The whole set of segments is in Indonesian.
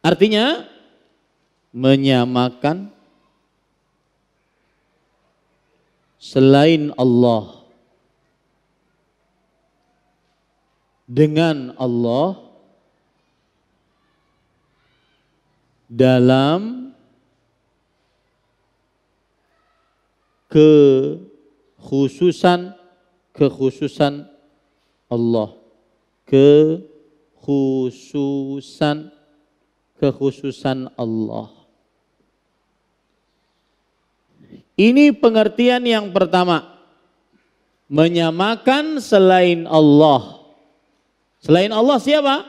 Artinya menyamakan selain Allah dengan Allah dalam kekhususan Allah, kekhususan Allah. Ini pengertian yang pertama, menyamakan selain Allah. Selain Allah siapa?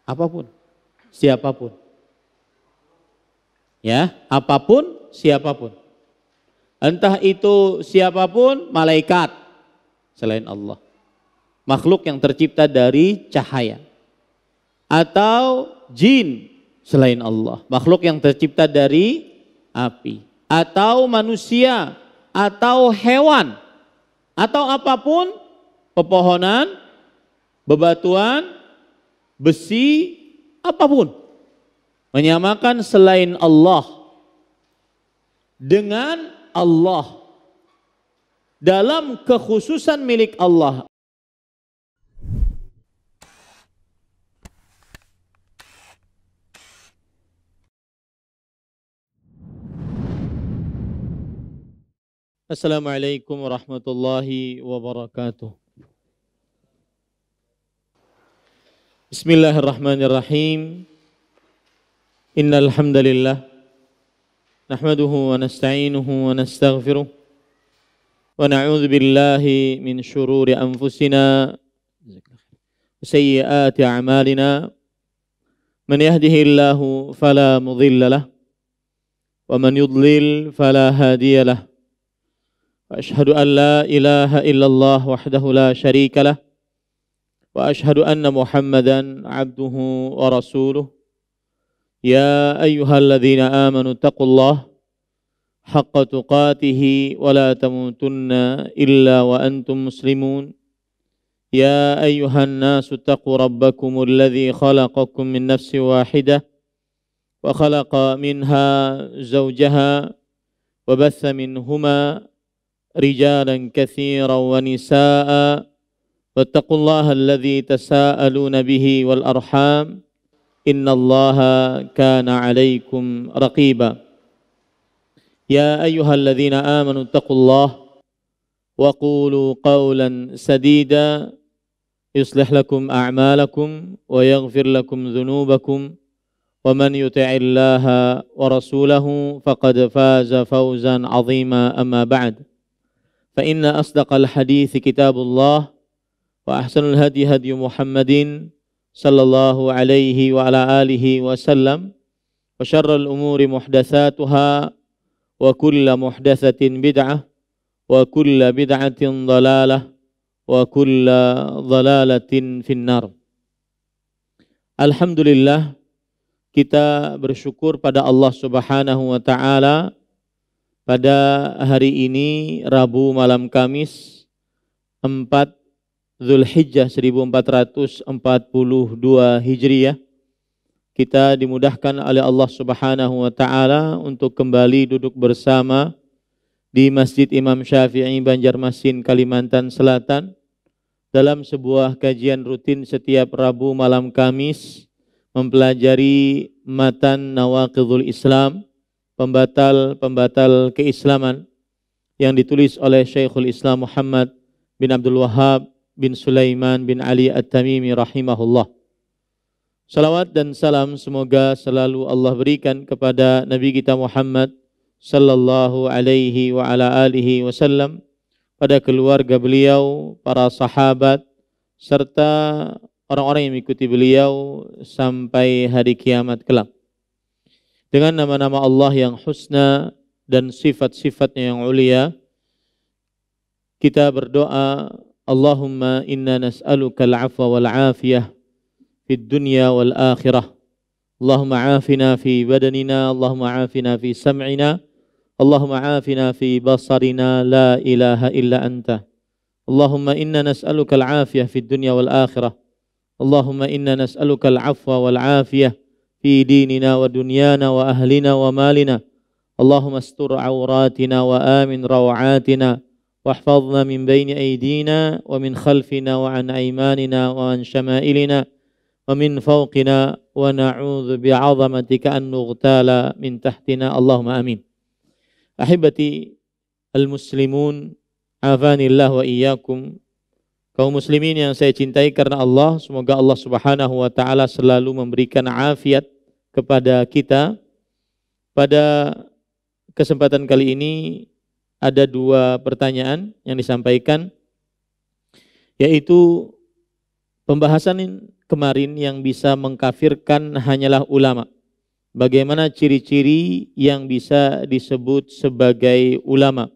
Apapun, siapapun. Ya, apapun, siapapun. Entah itu siapapun, malaikat selain Allah, makhluk yang tercipta dari cahaya, atau jin selain Allah, makhluk yang tercipta dari api, atau manusia, atau hewan, atau apapun, pepohonan, bebatuan, besi, apapun, menyamakan selain Allah dengan Allah dalam kekhususan milik Allah. Assalamualaikum warahmatullahi wabarakatuh. Bismillahirrahmanirrahim. Innal hamdalillah nahmaduhu wa nasta'inuhu wa nastaghfiruh wa na'udzu billahi min shururi anfusina wa sayyiati a'malina. Man yahdihillahu fala mudilla lahu wa man yudlil fala hadiya lahu. وأشهد أن لا إله إلا الله وحده لا شريك له وأشهد أن محمدا عبده ورسوله. يا أيها الذين آمنوا اتقوا الله حق تقاته ولا تموتن إلا وأنتم مسلمون. يا أيها الناس اتقوا ربكم الذي خلقكم من نفس واحدة وخلق منها زوجها وبث منهما رجالا كثيرا ونساء واتقوا الله الذي تساءلون به والأرحام إن الله كان عليكم رقيبا. يا أيها الذين آمنوا اتقوا الله وقولوا قولا سديدا يصلح لكم أعمالكم ويغفر لكم ذنوبكم ومن يطع الله ورسوله فقد فاز فوزا عظيما. أما بعد، فإن أصدق الحديث كتاب الله وأحسن الهدي هدي محمد صلى الله عليه وعلى آله وسلم وشر الأمور محدثاتها وكل محدثة بدعة وكل بدعة ضلالة وكل ضلالة في النار. Alhamdulillah, kita bersyukur pada Allah Subhanahu wa taala pada hari ini Rabu malam Kamis 4 Zulhijjah 1442 Hijriah, kita dimudahkan oleh Allah Subhanahu wa taala untuk kembali duduk bersama di Masjid Imam Syafi'i Banjarmasin, Kalimantan Selatan dalam sebuah kajian rutin setiap Rabu malam Kamis mempelajari matan Nawaqidul Islam, pembatal keislaman, yang ditulis oleh Syekhul Islam Muhammad bin Abdul Wahhab bin Sulaiman bin Ali At-Tamimi rahimahullah. Salawat dan salam semoga selalu Allah berikan kepada Nabi kita Muhammad sallallahu alaihi wa ala alihi wasallam, pada keluarga beliau, para sahabat, serta orang-orang yang mengikuti beliau sampai hari kiamat kelak. Dengan nama-nama Allah yang husna dan sifat-sifatnya yang ulia, kita berdoa, Allahumma inna nas'aluka al-'afwa wal-'afiyah fid dunya wal akhirah. Allahumma 'afina fi badanina, Allahumma 'afina fi sam'ina, Allahumma 'afina fi basarina, la ilaha illa anta. Allahumma inna nas'aluka al-'afiyah fid dunya wal akhirah. Allahumma inna nas'aluka al-'afwa wal-'afiyah fi dinina wa dunyana wa ahlina wa malina. Allahumma astur 'auratina wa amin rawatina واحفظنا من بين أيدينا ومن خلفنا وعن أيماننا وعن شمائلنا ومن فوقنا ونعوذ بعظمتك أن نغتال من تحتنا اللهم آمين. Ahibati al-muslimun afanillah wa iyyakum. Kaum muslimin yang saya cintai karena Allah, semoga Allah Subhanahu wa taala selalu memberikan afiat kepada kita. Pada kesempatan kali ini ada dua pertanyaan yang disampaikan, yaitu pembahasan kemarin yang bisa mengkafirkan hanyalah ulama. Bagaimana ciri-ciri yang bisa disebut sebagai ulama?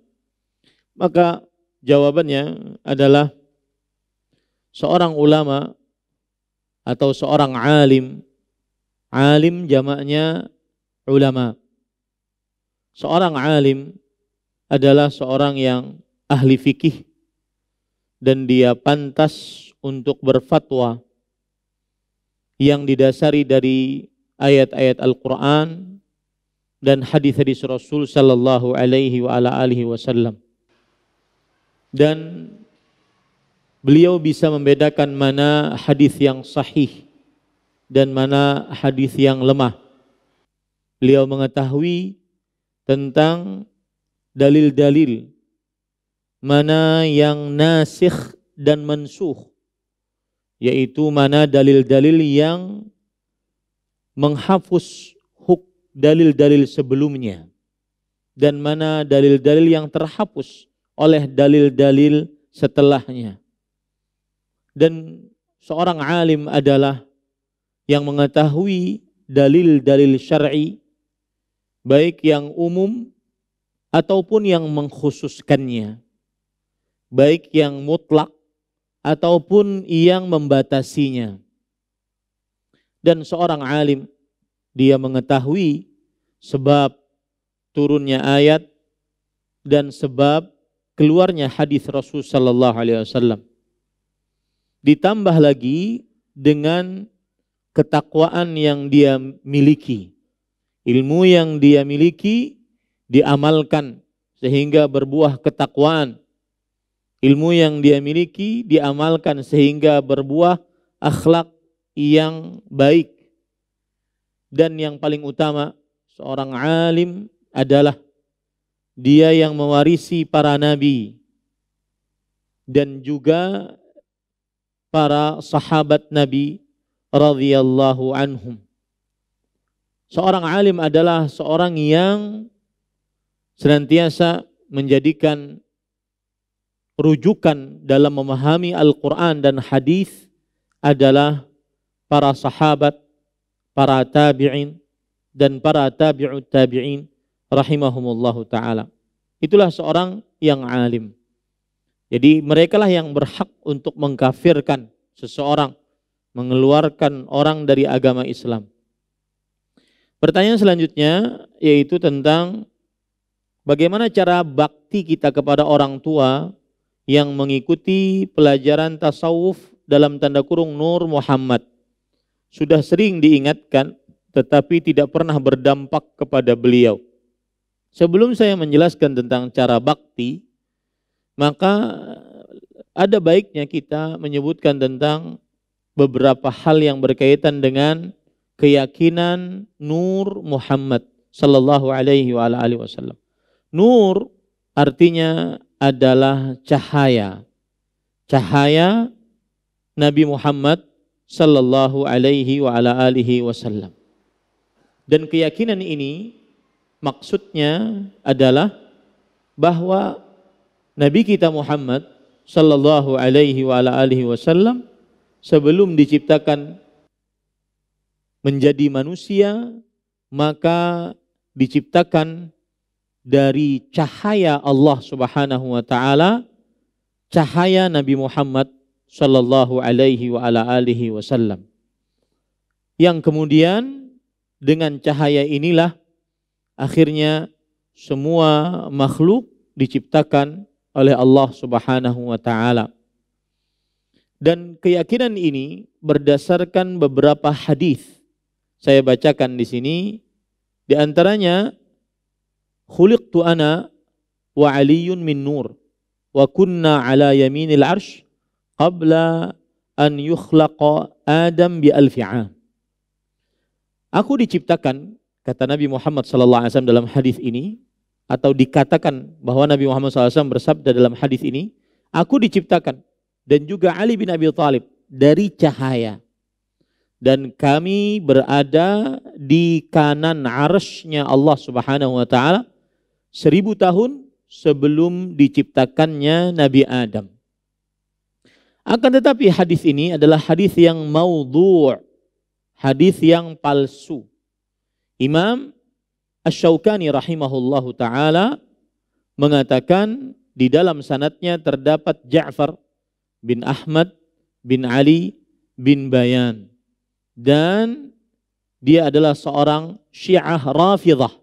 Maka jawabannya adalah seorang ulama atau seorang alim, alim jamaknya ulama. Seorang alim adalah seorang yang ahli fikih dan dia pantas untuk berfatwa yang didasari dari ayat-ayat Al-Quran dan hadis-hadis Rasul sallallahu alaihi wa ala alihi wasallam. Dan beliau bisa membedakan mana hadis yang sahih dan mana hadis yang lemah. Beliau mengetahui tentang dalil-dalil mana yang nasikh dan mansukh, yaitu mana dalil-dalil yang menghapus dalil-dalil sebelumnya dan mana dalil-dalil yang terhapus oleh dalil-dalil setelahnya. Dan seorang alim adalah yang mengetahui dalil-dalil syar'i, baik yang umum ataupun yang mengkhususkannya, baik yang mutlak ataupun yang membatasinya. Dan seorang alim, dia mengetahui sebab turunnya ayat dan sebab keluarnya hadis Rasul sallallahu alaihi wasallam. Ditambah lagi dengan ketakwaan yang dia miliki, ilmu yang dia miliki diamalkan sehingga berbuah ketakwaan. Ilmu yang dia miliki diamalkan sehingga berbuah akhlak yang baik. Dan yang paling utama, seorang alim adalah dia yang mewarisi para nabi dan juga para sahabat Nabi radhiyallahu anhum. Seorang alim adalah seorang yang senantiasa menjadikan rujukan dalam memahami Al-Quran dan hadis adalah para sahabat, para tabi'in dan para tabi'ut tabi'in rahimahumullahu ta'ala. Itulah seorang yang alim. Jadi mereka lah yang berhak untuk mengkafirkan seseorang, mengeluarkan orang dari agama Islam. Pertanyaan selanjutnya yaitu tentang bagaimana cara bakti kita kepada orang tua yang mengikuti pelajaran tasawuf dalam tanda kurung Nur Muhammad. Sudah sering diingatkan tetapi tidak pernah berdampak kepada beliau. Sebelum saya menjelaskan tentang cara bakti, maka ada baiknya kita menyebutkan tentang beberapa hal yang berkaitan dengan keyakinan Nur Muhammad sallallahu alaihi wa alihi wasallam. Nur artinya adalah cahaya. Cahaya Nabi Muhammad sallallahu alaihi wa ala alihi wasallam. Dan keyakinan ini maksudnya adalah bahwa Nabi kita Muhammad sallallahu alaihi wa ala alihi wasallam sebelum diciptakan menjadi manusia, maka diciptakan dari cahaya Allah Subhanahu wa taala, cahaya Nabi Muhammad sallallahu alaihi wa ala alihi wasallam. Yang kemudian dengan cahaya inilah akhirnya semua makhluk diciptakan oleh Allah Subhanahu wa taala. Dan keyakinan ini berdasarkan beberapa hadis. Saya bacakan di sini. Di antaranya, khuliqtu ana wa aliyun min nur wa kunna ala yaminil arsh qabla an yukhlaqa Adam bi alfi'am. Aku diciptakan, kata Nabi Muhammad SAW dalam hadis ini, atau dikatakan bahwa Nabi Muhammad SAW bersabda dalam hadis ini, aku diciptakan dan juga Ali bin Abi Thalib dari cahaya. Dan kami berada di kanan arsy-Nya Allah Subhanahu wa taala 1000 tahun sebelum diciptakannya Nabi Adam. Akan tetapi hadis ini adalah hadis yang maudhu', hadis yang palsu. Imam Asy-Syaukani rahimahullahu taala mengatakan di dalam sanadnya terdapat Ja'far bin Ahmad bin Ali bin Bayan, dan dia adalah seorang Syiah Rafidhah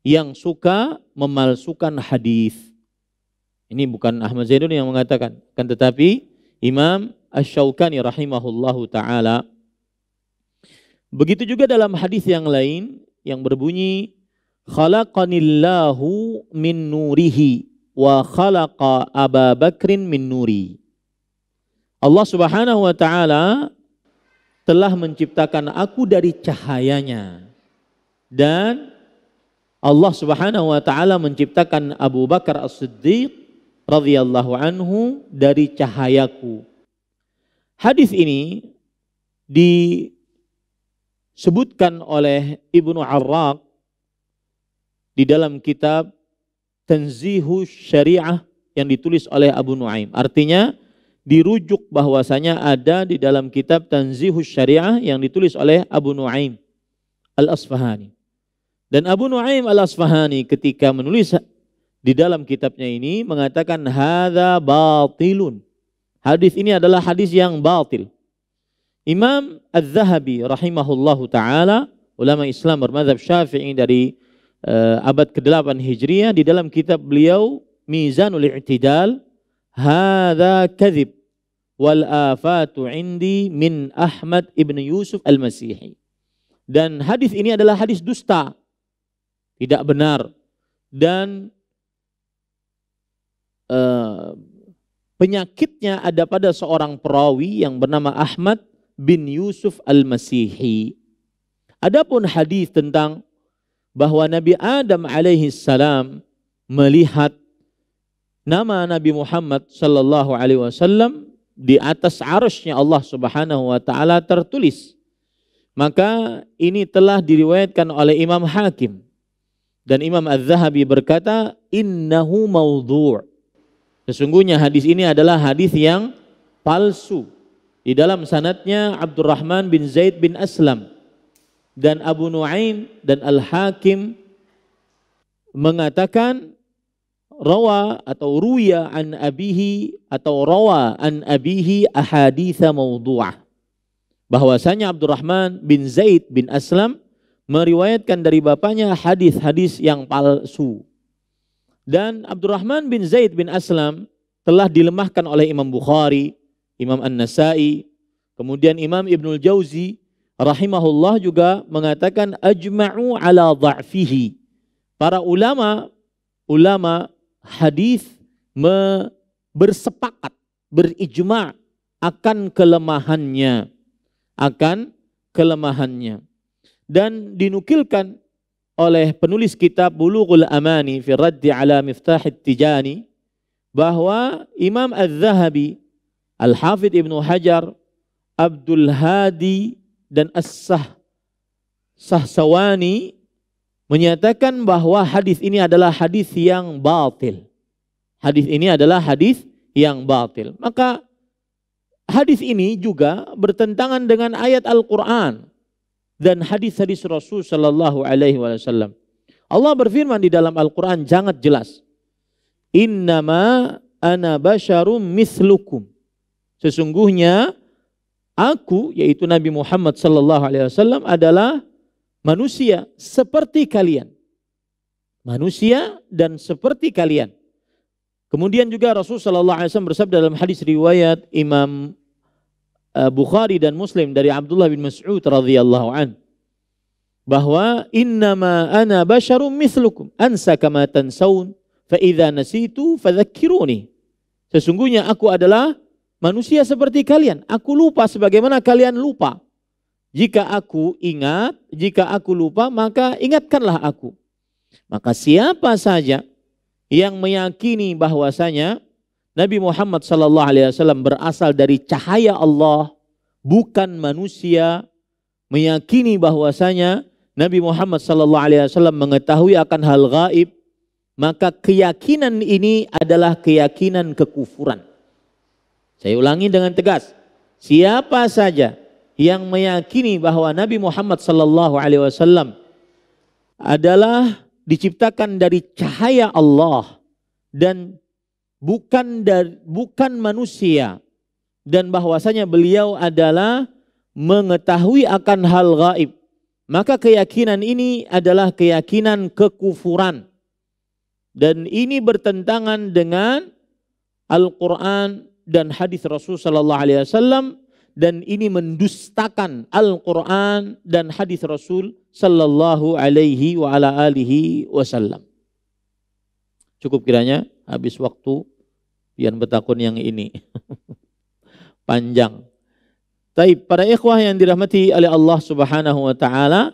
yang suka memalsukan hadis. Ini bukan Ahmad Zaidun yang mengatakan, kan tetapi Imam Asy-Syaukani rahimahullahu taala. Begitu juga dalam hadis yang lain yang berbunyi, khalaqanillahu min nurihi wa khalaqa Aba Bakrin min nuri. Allah Subhanahu wa taala telah menciptakan aku dari cahayanya, dan Allah Subhanahu wa taala menciptakan Abu Bakar As-Siddiq radhiyallahu anhu dari cahayaku. Hadis ini disebutkan oleh Ibnu Arraq di dalam kitab Tanzihus Syariah yang ditulis oleh Abu Nuaim. Artinya dirujuk bahwasanya ada di dalam kitab Tanzihus Syariah yang ditulis oleh Abu Nuaim Al-Asfahani. Dan Abu Nuaim Al-Asfahani ketika menulis di dalam kitabnya ini mengatakan hadza batilun. Hadis ini adalah hadis yang batil. Imam Az-Zahabi rahimahullahu taala, ulama Islam bermadzhab Syafi'i dari abad ke-8 Hijriah, di dalam kitab beliau Mizanul I'tidal, hadza kadzib wal afatu indi min Ahmad ibn Yusuf al-Masihi. Dan hadis ini adalah hadis dusta, tidak benar, dan penyakitnya ada pada seorang perawi yang bernama Ahmad bin Yusuf al-Masihi. Adapun hadis tentang bahwa Nabi Adam alaihi salam melihat nama Nabi Muhammad sallallahu alaihi wasallam di atas arsy-Nya Allah Subhanahu wa taala tertulis, maka ini telah diriwayatkan oleh Imam Hakim, dan Imam Az-Zahabi berkata innahu maudhu'. Sesungguhnya hadis ini adalah hadis yang palsu. Di dalam sanadnya Abdurrahman bin Zaid bin Aslam, dan Abu Nuaim dan Al-Hakim mengatakan rawa atau ruya an abihi atau rawa an abihi ahaditsa maudhu'ah. Bahwasanya Abdurrahman bin Zaid bin Aslam meriwayatkan dari bapaknya hadis-hadis yang palsu. Dan Abdurrahman bin Zaid bin Aslam telah dilemahkan oleh Imam Bukhari, Imam An-Nasai, kemudian Imam Ibnul Jauzi rahimahullah juga mengatakan ajma'u ala dha'fihi. Para ulama hadis bersepakat, berijma' akan kelemahannya. Dan dinukilkan oleh penulis kitab Bulughul Amani fi Raddi ala Miftah At-Tijani bahwa Imam Az-Zahabi, Al-Hafidh Ibnu Hajar, Abdul Hadi dan As-Sahsawani menyatakan bahwa hadis ini adalah hadis yang batil. Hadis ini adalah hadis yang batil. Maka hadis ini juga bertentangan dengan ayat Al-Qur'an dan hadis-hadis Rasul sallallahu alaihi wasallam. Allah berfirman di dalam Al-Qur'an sangat jelas, innama ana basyarum mislukum. Sesungguhnya aku, yaitu Nabi Muhammad sallallahu alaihi wasallam, adalah manusia seperti kalian. Manusia dan seperti kalian. Kemudian juga Rasul sallallahu alaihi wasallam bersabda dalam hadis riwayat Imam Bukhari dan Muslim dari Abdullah bin Mas'ud radhiyallahu an, bahwa innama ana basyarum mithlukum ansa kama tansawun fa idza nasitu fadzakkiruni. Sesungguhnya aku adalah manusia seperti kalian, aku lupa sebagaimana kalian lupa. Jika aku ingat, jika aku lupa, maka ingatkanlah aku. Maka siapa saja yang meyakini bahwasanya Nabi Muhammad SAW berasal dari cahaya Allah, bukan manusia, meyakini bahwasanya Nabi Muhammad SAW mengetahui akan hal gaib, maka keyakinan ini adalah keyakinan kekufuran. Saya ulangi dengan tegas, siapa saja yang meyakini bahwa Nabi Muhammad SAW adalah diciptakan dari cahaya Allah dan bukan manusia, dan bahwasanya beliau adalah mengetahui akan hal gaib, maka keyakinan ini adalah keyakinan kekufuran, dan ini bertentangan dengan Al-Quran dan hadis Rasul sallallahu alaihi wasallam, dan ini mendustakan Al-Quran dan hadis Rasul sallallahu alaihi wa ala alihi wasallam. Cukup kiranya, habis waktu pian betakun yang ini panjang. Taib, para ikhwah yang dirahmati oleh Allah Subhanahu wa taala,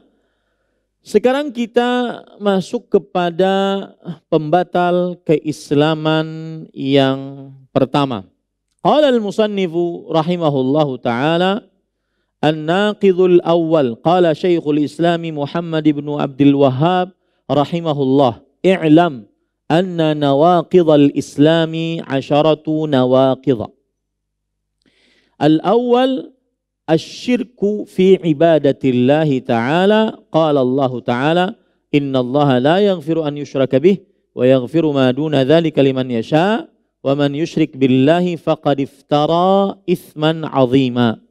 sekarang kita masuk kepada pembatal keislaman yang pertama. Qala al-musannifu rahimahullahu ta'ala an-naqidhul awwal, qala Syekhul Islam Muhammad ibn Abdul Wahhab rahimahullah, i'lam anna nawaqidhal islami 'asharatu nawaqidh. Al-awwal asy-syirku fi ibadatillahi ta'ala, qala Allah ta'ala innallaha la yaghfiru an yushraka bih wa yaghfiru ma duna dzalika liman yasha wa man yusyrik billahi faqad iftara itsman 'azima.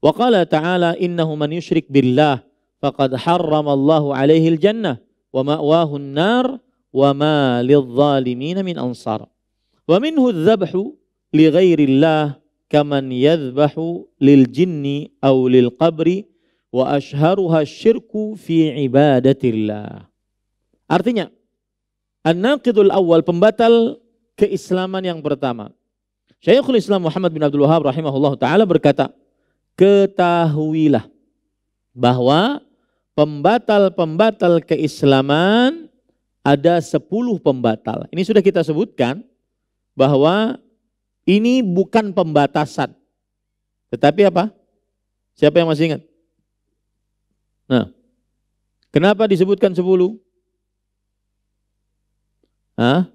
Wa qala ta'ala innahu man yusyrik billah faqad harrama Allahu 'alaihi al-jannah wa ma'wahu an-nar wa ma lidh-dhalimin min ansar. Wa minhu adh-dhabhu li ghairillah kaman yadhbahu lil jinni aw lil qabri wa ashharuha syirku fi ibadatillah. Artinya, an-naqidul awal, pembatal keislaman yang pertama. Syekhul Islam Muhammad bin Abdul Wahhab rahimahullah ta'ala berkata, ketahuilah bahwa pembatal-pembatal keislaman ada 10 pembatal. Ini sudah kita sebutkan bahwa ini bukan pembatasan. Tetapi apa? Siapa yang masih ingat? Nah, kenapa disebutkan 10? Hah?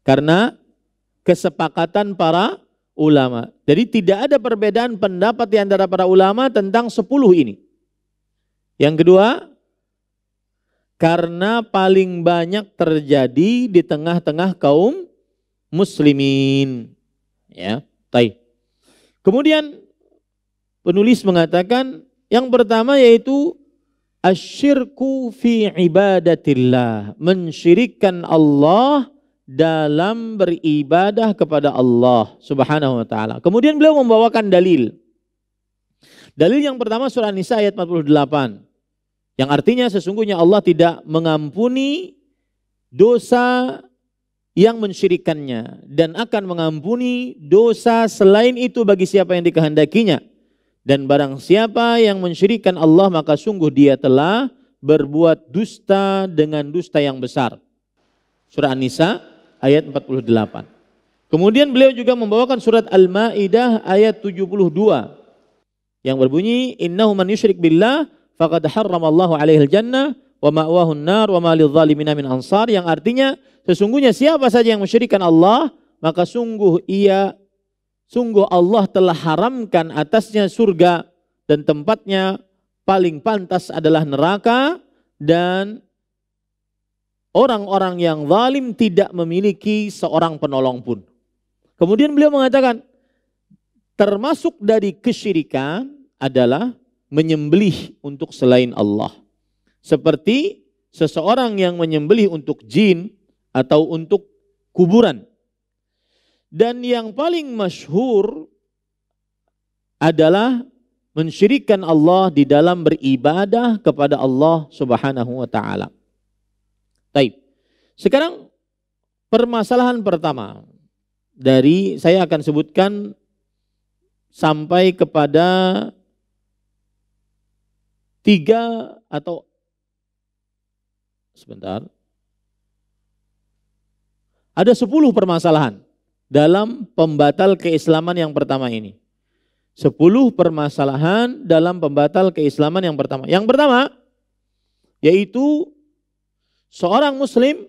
Karena kesepakatan para ulama. Jadi tidak ada perbedaan pendapat di antara para ulama tentang 10 ini. Yang kedua, karena paling banyak terjadi di tengah-tengah kaum muslimin. Ya, baik. Kemudian penulis mengatakan yang pertama yaitu asyirku fi ibadatillah, mensyirikkan Allah dalam beribadah kepada Allah Subhanahu wa taala. Kemudian beliau membawakan dalil. Dalil yang pertama surah An-Nisa ayat 48. Yang artinya sesungguhnya Allah tidak mengampuni dosa yang mensyirikannya dan akan mengampuni dosa selain itu bagi siapa yang dikehendakinya. Dan barang siapa yang mensyirikkan Allah maka sungguh dia telah berbuat dusta dengan dusta yang besar. Surah An-Nisa ayat 48. Kemudian beliau juga membawakan surat Al-Maidah ayat 72 yang berbunyi innahu man yusyrik billah faqad harramallahu alaihi al-jannah wa ma'wahu an-nar wa ma lidh-dhalimin min ansar, yang artinya sesungguhnya siapa saja yang mensyirikkan Allah maka sungguh Allah telah haramkan atasnya surga dan tempatnya paling pantas adalah neraka, dan orang-orang yang zalim tidak memiliki seorang penolong pun. Kemudian beliau mengatakan termasuk dari kesyirikan adalah menyembelih untuk selain Allah. Seperti seseorang yang menyembelih untuk jin atau untuk kuburan. Dan yang paling masyhur adalah mensyirikkan Allah di dalam beribadah kepada Allah Subhanahu wa taala. Baik. Sekarang permasalahan pertama dari saya akan sebutkan sampai kepada 3 atau sebentar. Ada 10 permasalahan dalam pembatal keislaman yang pertama ini. 10 permasalahan dalam pembatal keislaman yang pertama. Yang pertama, yaitu seorang muslim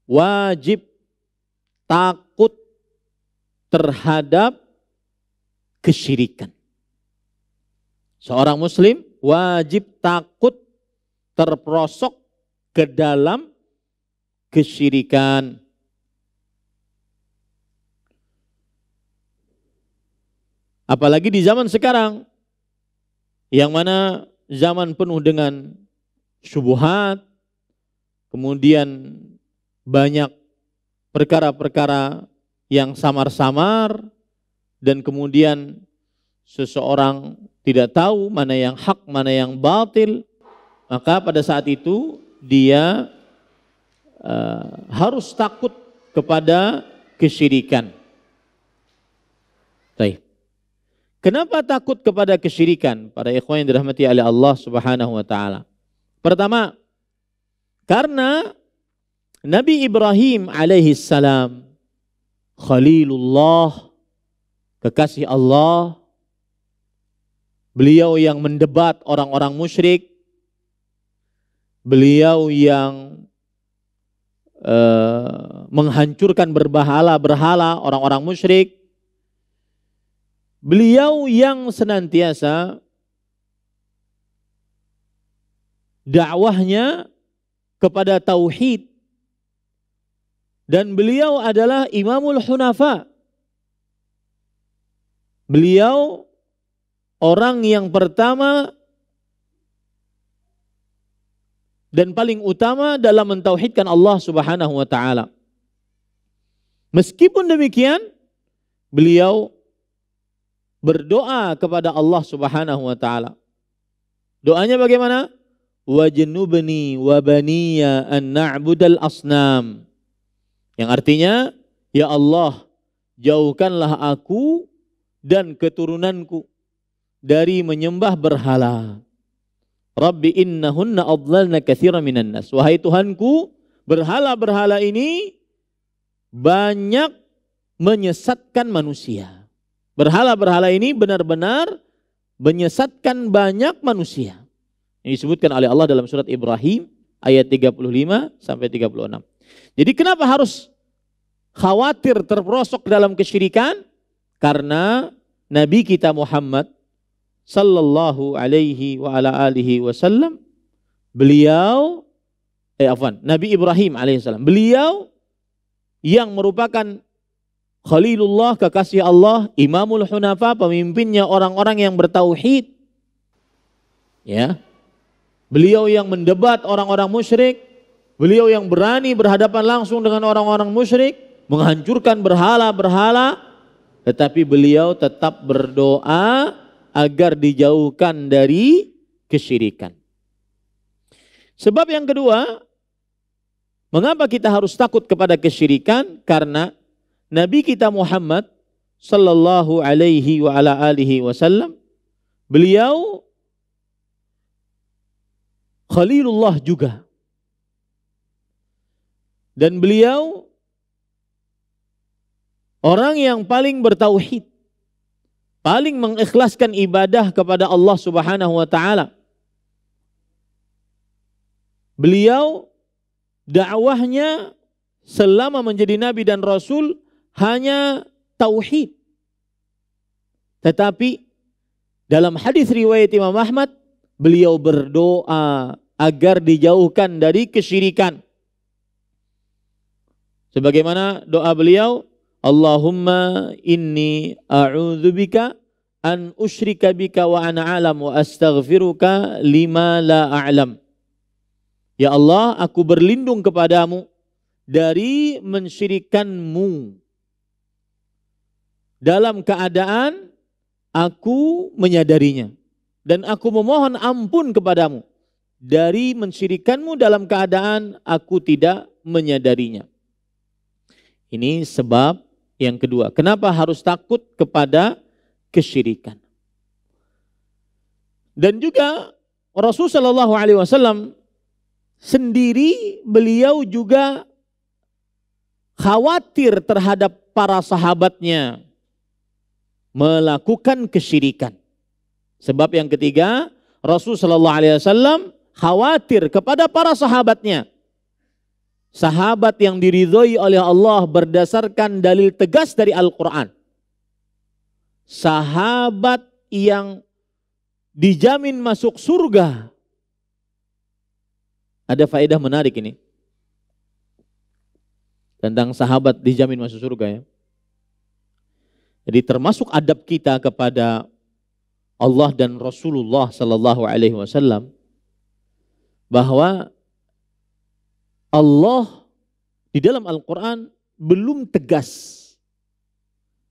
wajib takut terhadap kesyirikan. Seorang muslim wajib takut terperosok ke dalam kesyirikan. Apalagi di zaman sekarang, yang mana zaman penuh dengan syubhat, kemudian banyak perkara-perkara yang samar-samar, dan kemudian seseorang tidak tahu mana yang hak, mana yang batil, maka pada saat itu dia harus takut kepada kesyirikan. Baik. Kenapa takut kepada kesyirikan? Para ikhwan yang dirahmati oleh Allah Subhanahu wa taala. Pertama, karena Nabi Ibrahim alaihi salam, Khalilullah, kekasih Allah, beliau yang mendebat orang-orang musyrik, beliau yang menghancurkan berhala-berhala orang-orang musyrik, beliau yang senantiasa dakwahnya kepada tauhid, dan beliau adalah Imamul Hunafa. Beliau orang yang pertama dan paling utama dalam mentauhidkan Allah Subhanahu wa taala. Meskipun demikian, beliau berdoa kepada Allah Subhanahu wa taala. Doanya bagaimana? Wajnubni wa baniya an na'budal asnam. Yang artinya, ya Allah, jauhkanlah aku dan keturunanku dari menyembah berhala. Rabbi innahunna adlalna katsiran minan nas. Wahai Tuhanku, berhala-berhala ini banyak menyesatkan manusia. Berhala-berhala ini benar-benar menyesatkan banyak manusia. Ini disebutkan oleh Allah dalam surat Ibrahim ayat 35 sampai 36. Jadi kenapa harus khawatir terperosok dalam kesyirikan? Karena Nabi kita Muhammad sallallahu alaihi wa ala alihi wasallam, beliau Nabi Ibrahim alaihissalam, beliau yang merupakan Khalilullah, kekasih Allah, Imamul Hunafa, pemimpinnya orang-orang yang bertauhid. Ya. Beliau yang mendebat orang-orang musyrik, beliau yang berani berhadapan langsung dengan orang-orang musyrik, menghancurkan berhala-berhala, tetapi beliau tetap berdoa agar dijauhkan dari kesyirikan. Sebab yang kedua, mengapa kita harus takut kepada kesyirikan? Karena Nabi kita Muhammad sallallahu alaihi wa ala alihi wasallam, beliau Khalilullah juga. Dan beliau orang yang paling bertauhid, paling mengikhlaskan ibadah kepada Allah Subhanahu wa taala. Beliau dakwahnya selama menjadi nabi dan rasul hanya tauhid. Tetapi dalam hadis riwayat Imam Ahmad, beliau berdoa agar dijauhkan dari kesyirikan. Sebagaimana doa beliau, Allahumma inni a'udzubika an usyrika bika wa ana a'lam wa astaghfiruka lima la a'lam. Ya Allah, aku berlindung kepadamu dari mensyirikkanmu dalam keadaan aku menyadarinya dan aku memohon ampun kepadamu dari mensyirikanmu dalam keadaan aku tidak menyadarinya. Ini sebab yang kedua. Kenapa harus takut kepada kesyirikan? Dan juga Rasulullah SAW sendiri beliau juga khawatir terhadap para sahabatnya melakukan kesyirikan. Sebab yang ketiga, Rasulullah SAW khawatir kepada para sahabatnya. Sahabat yang diridhoi oleh Allah berdasarkan dalil tegas dari Al-Quran. Sahabat yang dijamin masuk surga. Ada faedah menarik ini. Tentang sahabat dijamin masuk surga ya. Jadi termasuk adab kita kepada Allah dan Rasulullah sallallahu alaihi wasallam bahwa Allah di dalam Al-Quran belum tegas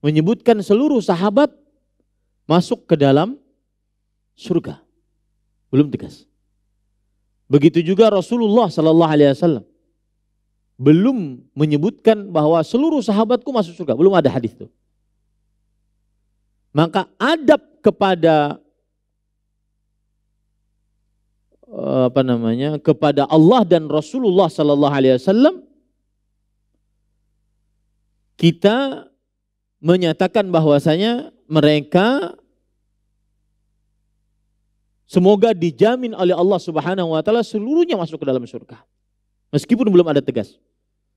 menyebutkan seluruh sahabat masuk ke dalam surga. Belum tegas. Begitu juga Rasulullah sallallahu alaihi wasallam belum menyebutkan bahwa seluruh sahabatku masuk surga. Belum ada hadis itu. Maka adab kepada kepada Allah dan Rasulullah sallallahu alaihi wasallam kita menyatakan bahwasanya mereka semoga dijamin oleh Allah Subhanahu wa taala seluruhnya masuk ke dalam surga. Meskipun belum ada tegas.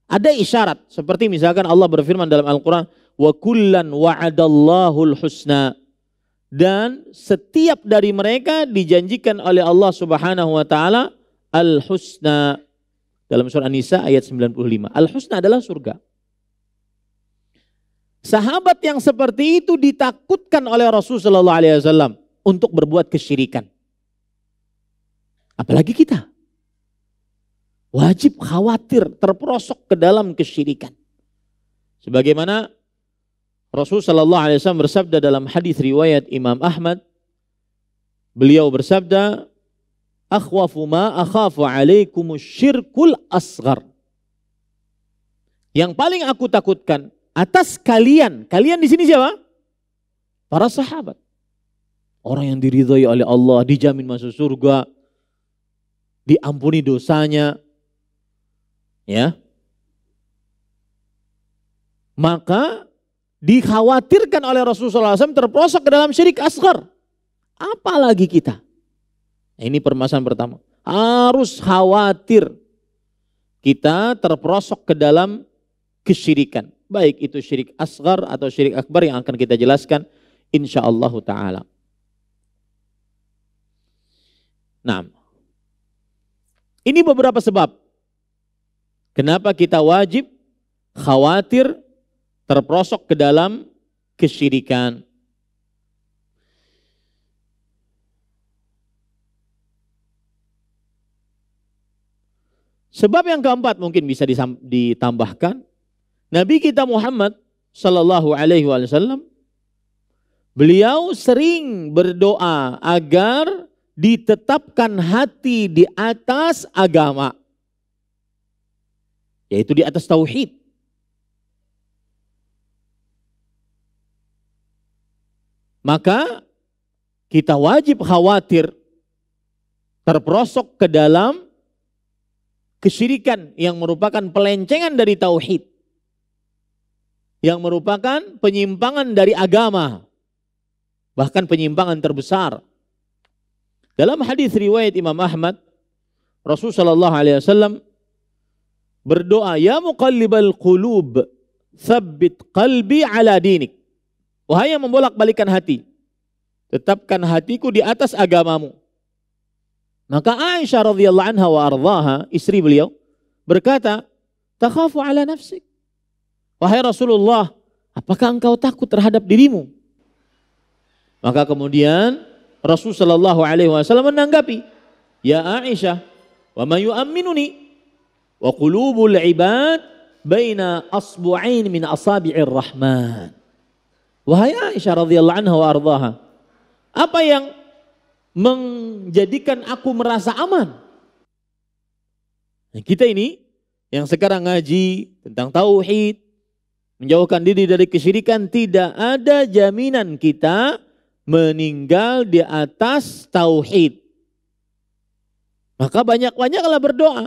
Ada isyarat seperti misalkan Allah berfirman dalam Al-Qur'an wa kullan wa'adallahul husna, dan setiap dari mereka dijanjikan oleh Allah Subhanahu wa taala al-husna. Dalam surah An-Nisa ayat 95. Al-husna adalah surga. Sahabat yang seperti itu ditakutkan oleh Rasulullah sallallahu alaihi wasallam untuk berbuat kesyirikan. Apalagi kita. Wajib khawatir terperosok ke dalam kesyirikan. Sebagaimana Rasul sallallahu alaihi wasallam bersabda dalam hadis riwayat Imam Ahmad, beliau bersabda, "Akhwafu ma akhafu alaikumus syirkul asghar." Yang paling aku takutkan atas kalian di sini siapa? Para sahabat. Orang yang diridhai oleh Allah, dijamin masuk surga, diampuni dosanya. Ya. Maka dikhawatirkan oleh Rasulullah SAW terperosok ke dalam syirik asghar. Apalagi kita. Ini permasalahan pertama. Harus khawatir kita terperosok ke dalam kesyirikan. Baik itu syirik asghar atau syirik akbar yang akan kita jelaskan insyaallah ta'ala. Nah, ini beberapa sebab kenapa kita wajib khawatir terperosok ke dalam kesyirikan. Sebab yang keempat mungkin bisa ditambahkan, Nabi kita Muhammad sallallahu alaihi wasallam beliau sering berdoa agar ditetapkan hati di atas agama, yaitu di atas tauhid. Maka kita wajib khawatir terperosok ke dalam kesyirikan yang merupakan pelencengan dari tauhid, yang merupakan penyimpangan dari agama, bahkan penyimpangan terbesar. Dalam hadis riwayat Imam Ahmad, Rasulullah sallallahu alaihi wasallam berdoa, "Ya muqallibal qulub, tsabbit qalbi ala dinik." Wahai yang membolak-balikan hati, tetapkan hatiku di atas agamamu. Maka Aisyah radhiyallahu anha wa ardhaha, istri beliau, berkata, "Takhafu ala nafsik." Wahai Rasulullah, apakah engkau takut terhadap dirimu? Maka kemudian Rasul sallallahu alaihi wasallam menanggapi, "Ya Aisyah, wa ma yu'minuni wa qulubul ibad baina asbu'ain min asabi'ir rahman." Wahai Aisyah radhiyallahu anha wa ardhaha, apa yang menjadikan aku merasa aman? Nah, kita ini yang sekarang ngaji tentang tauhid, menjauhkan diri dari kesyirikan, tidak ada jaminan kita meninggal di atas tauhid. Maka banyak-banyaklah berdoa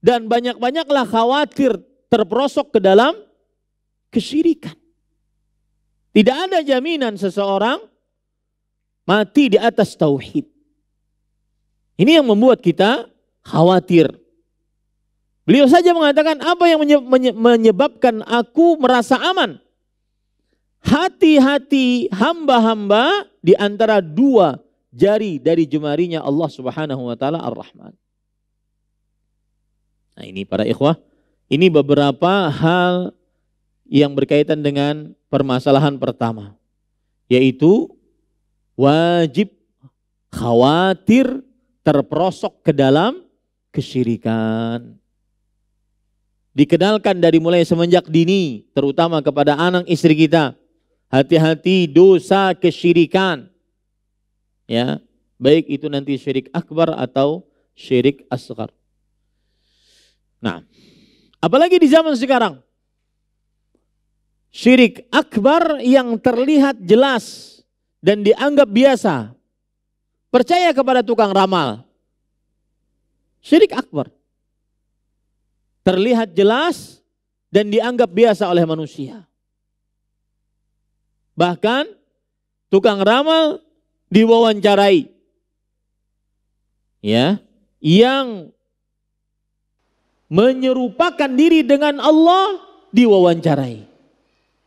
dan banyak-banyaklah khawatir terperosok ke dalam kesyirikan. Tidak ada jaminan seseorang mati di atas tauhid. Ini yang membuat kita khawatir. Beliau saja mengatakan, apa yang menyebabkan aku merasa aman? Hati-hati hamba-hamba di antara dua jari dari jemarinya Allah Subhanahu wa taala Ar-Rahman. Nah, ini para ikhwah, ini beberapa hal yang berkaitan dengan permasalahan pertama, yaitu wajib khawatir terperosok ke dalam kesyirikan. Dikenalkan dari mulai semenjak dini, terutama kepada anak istri kita. Hati-hati dosa kesyirikan. Ya, baik itu nanti syirik akbar atau syirik asghar. Nah, apalagi di zaman sekarang. Syirik akbar yang terlihat jelas dan dianggap biasa. Percaya kepada tukang ramal. Syirik akbar. Terlihat jelas dan dianggap biasa oleh manusia. Bahkan tukang ramal diwawancarai. Ya, yang menyerupakan diri dengan Allah diwawancarai.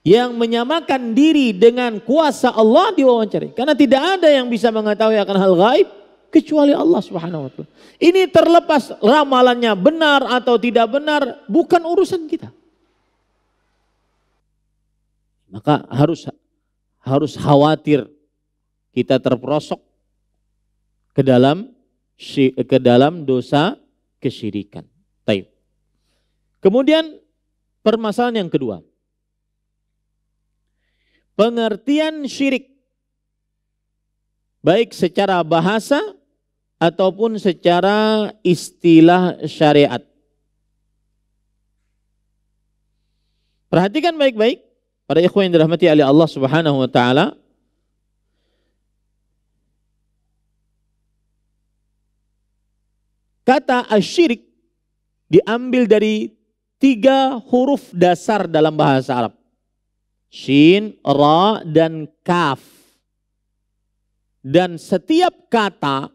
Yang menyamakan diri dengan kuasa Allah diwawancarai. Karena tidak ada yang bisa mengetahui akan hal gaib kecuali Allah Subhanahu wa taala. Ini terlepas ramalannya benar atau tidak benar, bukan urusan kita. Maka harus khawatir kita terperosok ke dalam dosa kesyirikan. Baik. Kemudian permasalahan yang kedua. Pengertian syirik, baik secara bahasa ataupun secara istilah syariat. Perhatikan baik-baik para ikhwan yang dirahmati oleh Allah Subhanahu wa taala. Kata asyirik diambil dari 3 huruf dasar dalam bahasa Arab. Shin, Ra, dan Kaf. Dan setiap kata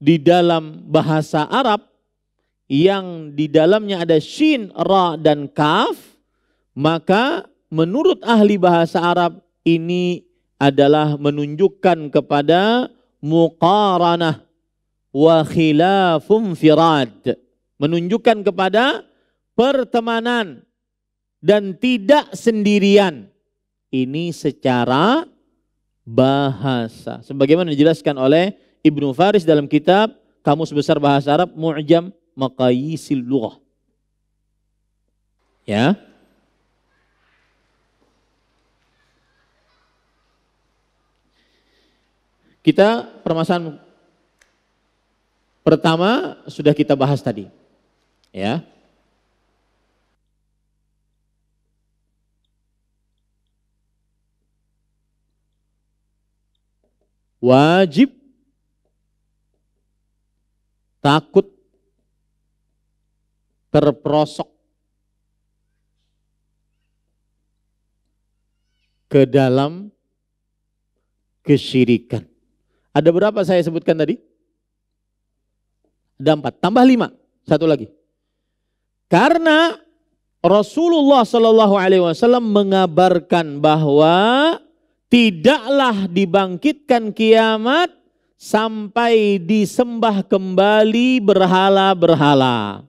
di dalam bahasa Arab yang di dalamnya ada Shin, Ra, dan Kaf, maka menurut ahli bahasa Arab ini adalah menunjukkan kepada muqaranah wa khilafum firad. Menunjukkan kepada pertemanan dan tidak sendirian. Ini secara bahasa. Sebagaimana dijelaskan oleh Ibnu Faris dalam kitab Kamus Besar Bahasa Arab Mu'jam Maqayisil Lughah. Ya. Kita permasalahan pertama sudah kita bahas tadi. Ya. Wajib takut terperosok ke dalam kesyirikan. Ada berapa saya sebutkan tadi? Ada 4, tambah 5, satu lagi. Karena Rasulullah SAW mengabarkan bahwa tidaklah dibangkitkan kiamat sampai disembah kembali berhala-berhala.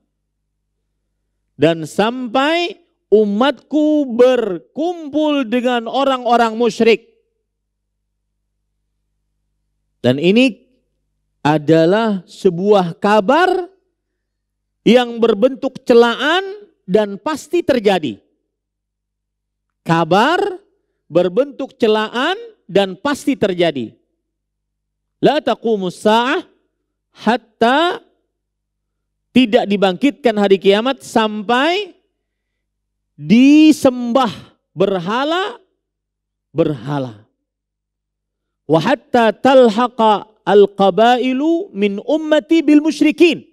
Dan sampai umatku berkumpul dengan orang-orang musyrik. Dan ini adalah sebuah kabar yang berbentuk celaan dan pasti terjadi. Kabar berbentuk celaan dan pasti terjadi. La taqumus sa'ah hatta tidak dibangkitkan hari kiamat sampai disembah berhala. Wa hatta talhaqa al-qabailu min ummati bil musyrikin.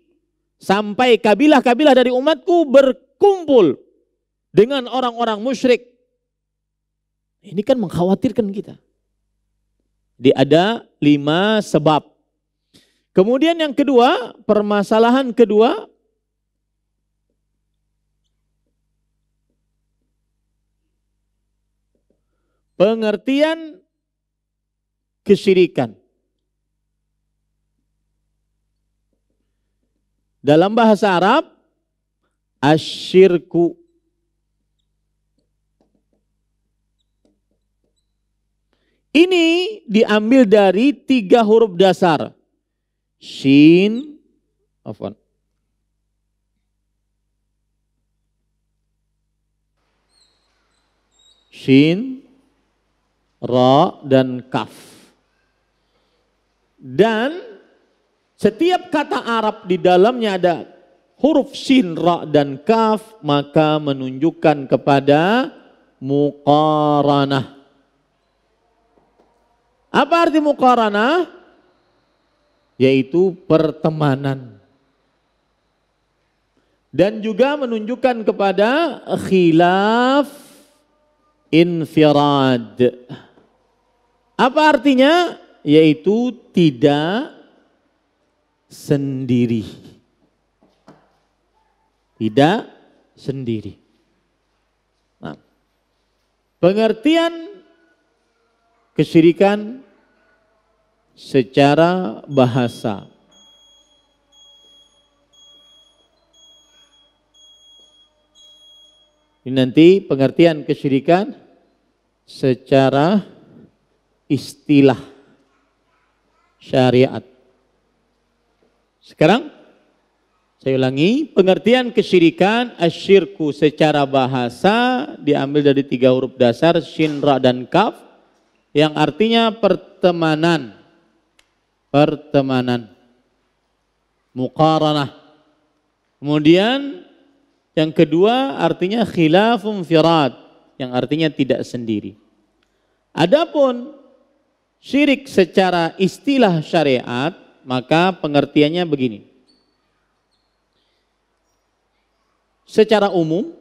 Sampai kabilah-kabilah dari umatku berkumpul dengan orang-orang musyrik. Ini kan mengkhawatirkan kita. Jadi ada 5 sebab. Kemudian yang kedua, permasalahan kedua, pengertian kesyirikan. Dalam bahasa Arab, asyirku. Ini diambil dari 3 huruf dasar. Shin, Shin, Ra, dan Kaf. Dan setiap kata Arab di dalamnya ada huruf Shin, Ra, dan Kaf, maka menunjukkan kepada muqaranah. Apa arti muqaranah? Yaitu pertemanan. Dan juga menunjukkan kepada khilaf infirad. Apa artinya? Yaitu tidak sendiri. Tidak sendiri. Nah, pengertian kesyirikan secara bahasa. Ini nanti pengertian kesyirikan secara istilah syariat. Sekarang saya ulangi, pengertian kesyirikan asyirku secara bahasa diambil dari 3 huruf dasar Shin, Ra, dan Kaf yang artinya pertemanan. Pertemanan. Muqaranah. Kemudian yang kedua artinya khilafun firad yang artinya tidak sendiri. Adapun syirik secara istilah syariat maka pengertiannya begini. Secara umum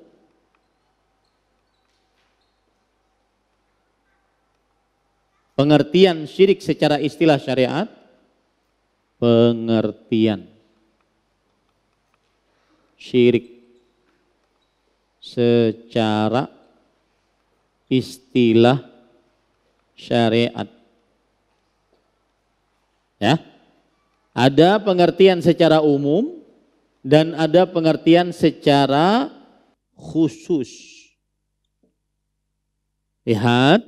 pengertian syirik secara istilah syariat, pengertian syirik secara istilah syariat. Ya. Ada pengertian secara umum dan ada pengertian secara khusus. Lihat,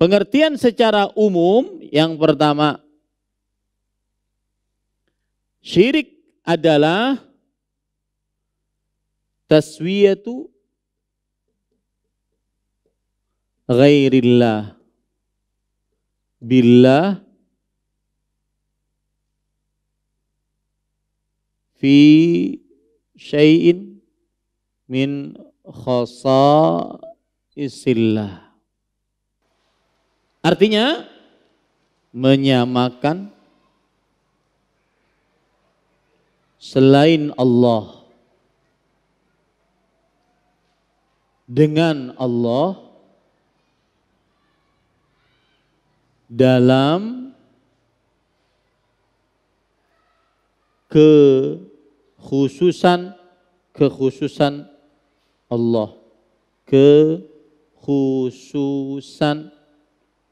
pengertian secara umum yang pertama, syirik adalah taswiyatu ghairillah billah fi syai'in min khasaisillah. Artinya menyamakan selain Allah dengan Allah dalam kekhususan Allah,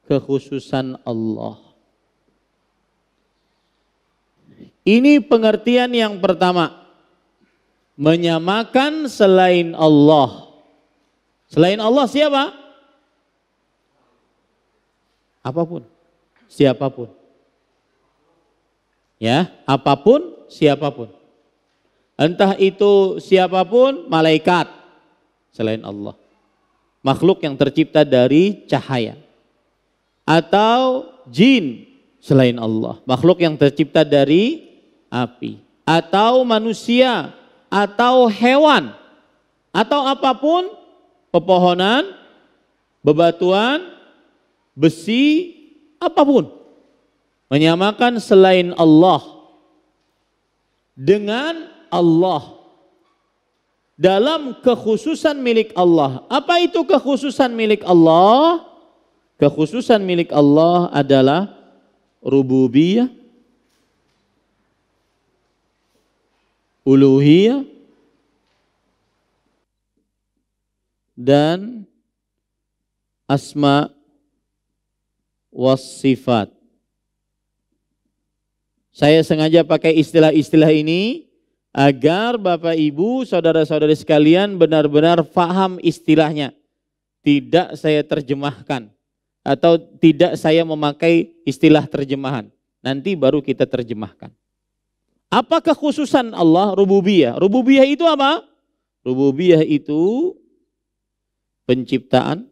kekhususan Allah. Ini pengertian yang pertama, menyamakan selain Allah. Selain Allah siapa? Apapun, siapapun. Ya, apapun, siapapun. Entah itu siapapun, malaikat selain Allah. makhluk yang tercipta dari cahaya, atau jin selain Allah, makhluk yang tercipta dari api, atau manusia, atau hewan, atau apapun, pepohonan, bebatuan, besi, apapun, menyamakan selain Allah dengan Allah dalam kekhususan milik Allah. Apa itu kekhususan milik Allah? Kekhususan milik Allah adalah rububiyah, uluhiyah, dan asma was sifat. Saya sengaja pakai istilah-istilah ini agar Bapak Ibu, saudara-saudari sekalian benar-benar paham istilahnya. Tidak saya terjemahkan atau tidak saya memakai istilah terjemahan. Nanti baru kita terjemahkan. Apa kekhususan Allah? Rububiyah. Rububiyah itu apa? Rububiyah itu penciptaan,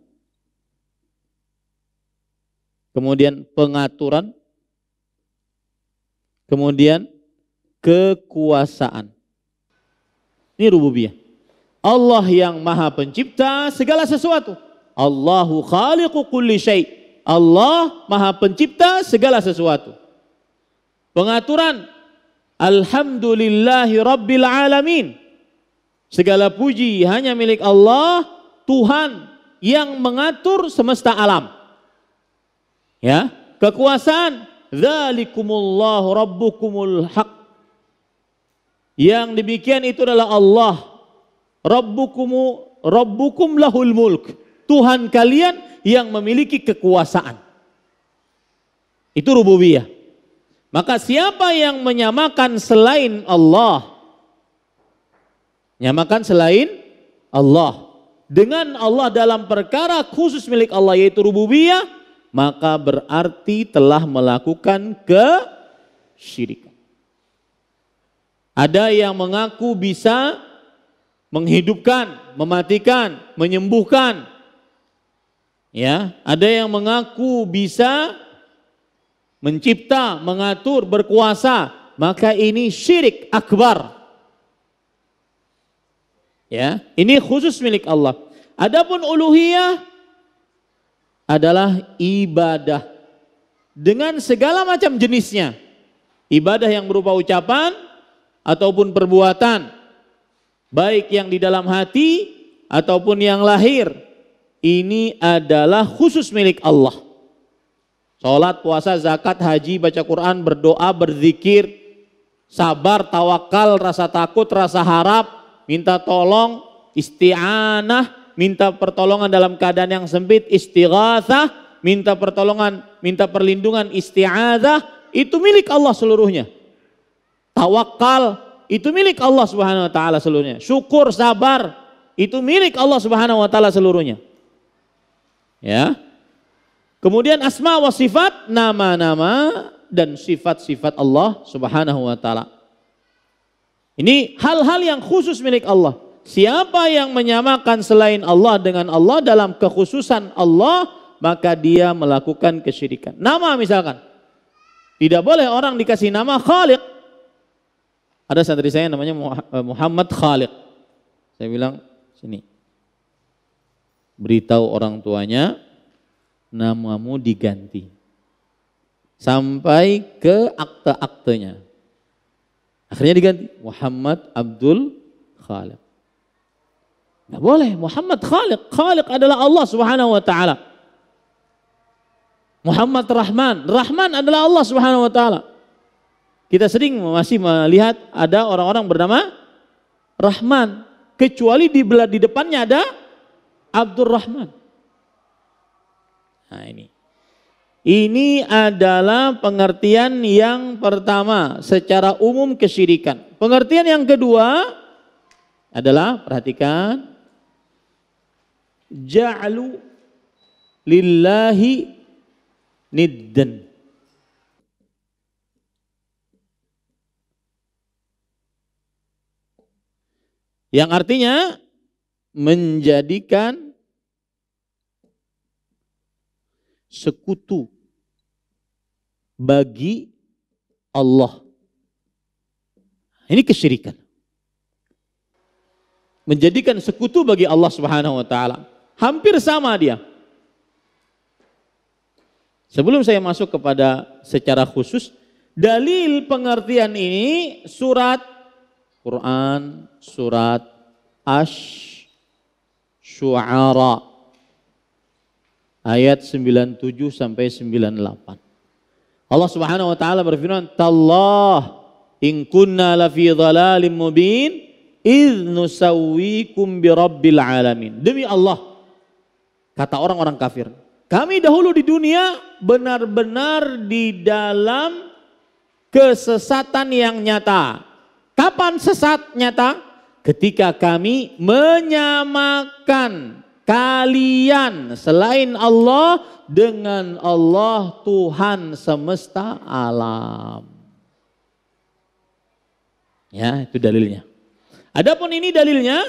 kemudian pengaturan, kemudian kekuasaan. Ini rububiyah. Allah yang maha pencipta segala sesuatu. Allahu khaliqu kulli syai'. Allah maha pencipta segala sesuatu. Pengaturan. Alhamdulillahi rabbil alamin. Segala puji hanya milik Allah, Tuhan yang mengatur semesta alam. Ya, kekuasaan. Dzalikumullahu rabbukumul haq. Yang demikian itu adalah Allah. Rabbukum lahul mulk. Tuhan kalian yang memiliki kekuasaan. Itu rububiyah. Maka siapa yang menyamakan selain Allah, nyamakan selain Allah dengan Allah dalam perkara khusus milik Allah yaitu rububiyah, maka berarti telah melakukan kesyirikan. Ada yang mengaku bisa menghidupkan, mematikan, menyembuhkan. Ya, ada yang mengaku bisa mencipta, mengatur, berkuasa, maka ini syirik akbar. Ya, ini khusus milik Allah. Adapun uluhiyah adalah ibadah dengan segala macam jenisnya. Ibadah yang berupa ucapan ataupun perbuatan, baik yang di dalam hati ataupun yang lahir, ini adalah khusus milik Allah. Salat, puasa, zakat, haji, baca Quran, berdoa, berzikir, sabar, tawakal, rasa takut, rasa harap, minta tolong, isti'anah, minta pertolongan dalam keadaan yang sempit, istighatsah, minta pertolongan, minta perlindungan, isti'adzah, itu milik Allah seluruhnya. Tawakal itu milik Allah Subhanahu wa taala seluruhnya. Syukur, sabar itu milik Allah Subhanahu wa taala seluruhnya. Ya. Kemudian asma wa sifat, nama-nama dan sifat-sifat Allah Subhanahu wa taala. Ini hal-hal yang khusus milik Allah. Siapa yang menyamakan selain Allah dengan Allah dalam kekhususan Allah, maka dia melakukan kesyirikan. Nama misalkan, tidak boleh orang dikasih nama Khaliq. Ada santri saya namanya Muhammad Khaliq. Saya bilang, sini. Beritahu orang tuanya, namamu diganti. Sampai ke akte-aktenya. Akhirnya diganti, Muhammad Abdul Khaliq. Nggak boleh, Muhammad Khaliq. Khaliq adalah Allah Subhanahu wa taala. Muhammad Rahman. Rahman adalah Allah Subhanahu wa taala. Kita sering masih melihat ada orang-orang bernama Rahman, kecuali di depannya ada Abdurrahman. Nah ini adalah pengertian yang pertama secara umum kesyirikan. Pengertian yang kedua adalah, perhatikan, ja'lu lillahi niddan. Yang artinya menjadikan sekutu bagi Allah. Ini kesyirikan. Menjadikan sekutu bagi Allah Subhanahu wa taala. Hampir sama dia. Sebelum saya masuk kepada secara khusus, dalil pengertian ini surat Quran, surat Asy-Syu'ara ayat 97 sampai 98. Allah Subhanahu wa taala berfirman, "Tallah in kunna lafi dhalalim mubin idz nusawwikum birabbil alamin." Demi Allah, kata orang-orang kafir, kami dahulu di dunia benar-benar di dalam kesesatan yang nyata. Kapan sesat nyata? Ketika kami menyamakan kalian selain Allah dengan Allah Tuhan semesta alam. Ya, itu dalilnya. Adapun ini dalilnya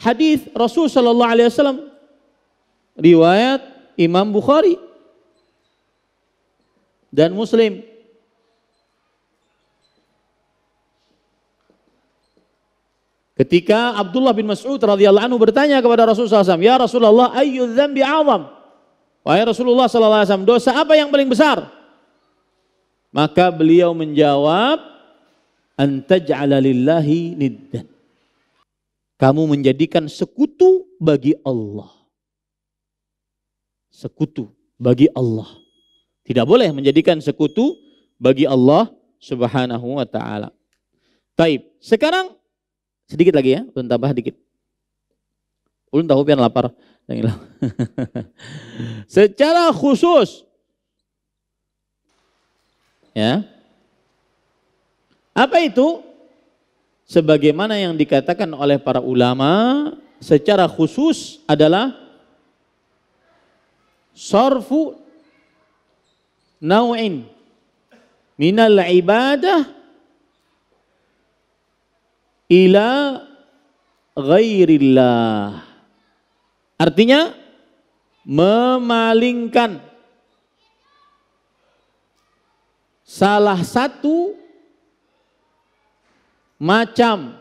hadis Rasul sallallahu alaihi wasallam riwayat Imam Bukhari dan Muslim. Ketika Abdullah bin Mas'ud radhiyallahu anhu bertanya kepada Rasulullah SAW, "Ya Rasulullah, ayyu dzambi a'zam?" Wahai Rasulullah sallallahu alaihi wasallam, dosa apa yang paling besar? Maka beliau menjawab, "Antaj'ala lillahi niddan." Kamu menjadikan sekutu bagi Allah. Sekutu bagi Allah. Tidak boleh menjadikan sekutu bagi Allah Subhanahu wa taala. Taib. Sekarang sedikit lagi ya, ulun tambah dikit. Ulun tahu pian lapar. Secara khusus, ya, apa itu? Sebagaimana yang dikatakan oleh para ulama, secara khusus adalah sarfu naw'in minal ibadah ila ghairillah. Artinya memalingkan salah satu macam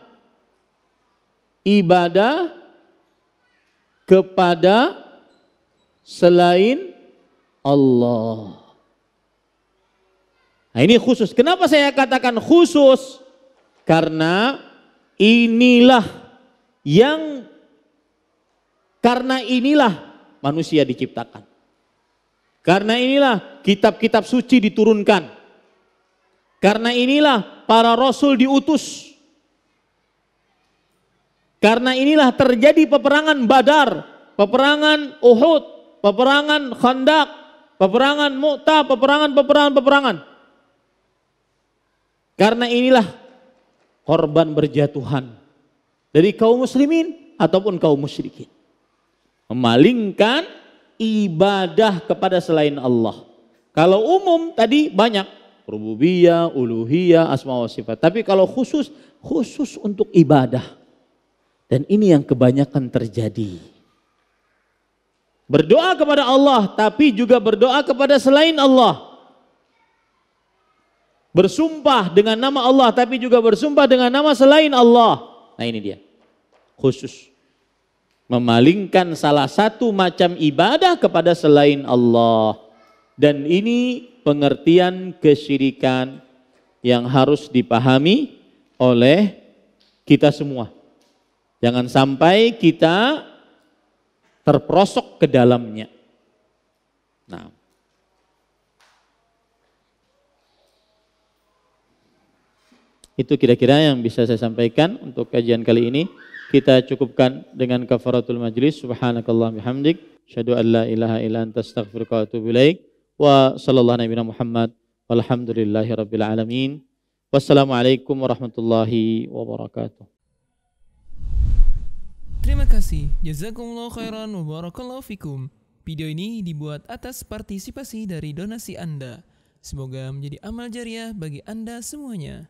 ibadah kepada selain Allah. Nah, ini khusus. Kenapa saya katakan khusus? Karena inilah manusia diciptakan. Karena inilah kitab-kitab suci diturunkan. Karena inilah para rasul diutus. Karena inilah terjadi peperangan Badar, peperangan Uhud, peperangan Khandaq, peperangan Mu'tah, peperangan. Karena inilah korban berjatuhan dari kaum muslimin ataupun kaum musyrikin. Memalingkan ibadah kepada selain Allah. Kalau umum tadi banyak, rububiyah, uluhiyah, asma wa sifat. Tapi kalau khusus untuk ibadah. Dan ini yang kebanyakan terjadi. Berdoa kepada Allah tapi juga berdoa kepada selain Allah. Bersumpah dengan nama Allah tapi juga bersumpah dengan nama selain Allah. Nah ini dia. Khusus. Memalingkan salah satu macam ibadah kepada selain Allah. Dan ini pengertian kesyirikan yang harus dipahami oleh kita semua. Jangan sampai kita terperosok ke dalamnya. Nah, itu kira-kira yang bisa saya sampaikan untuk kajian kali ini. Kita cukupkan dengan kafaratul majlis. Subhanakallah bihamdik. Asyhadu an la ilaha illa anta astaghfiruka wa atubu ilaik. Wa sallallahu nabiyana Muhammad. Walhamdulillahi rabbil alamin. Wassalamualaikum warahmatullahi wabarakatuh. Terima kasih. Jazakumullah khairan wa barakallahu fikum. Video ini dibuat atas partisipasi dari donasi Anda. Semoga menjadi amal jariah bagi Anda semuanya.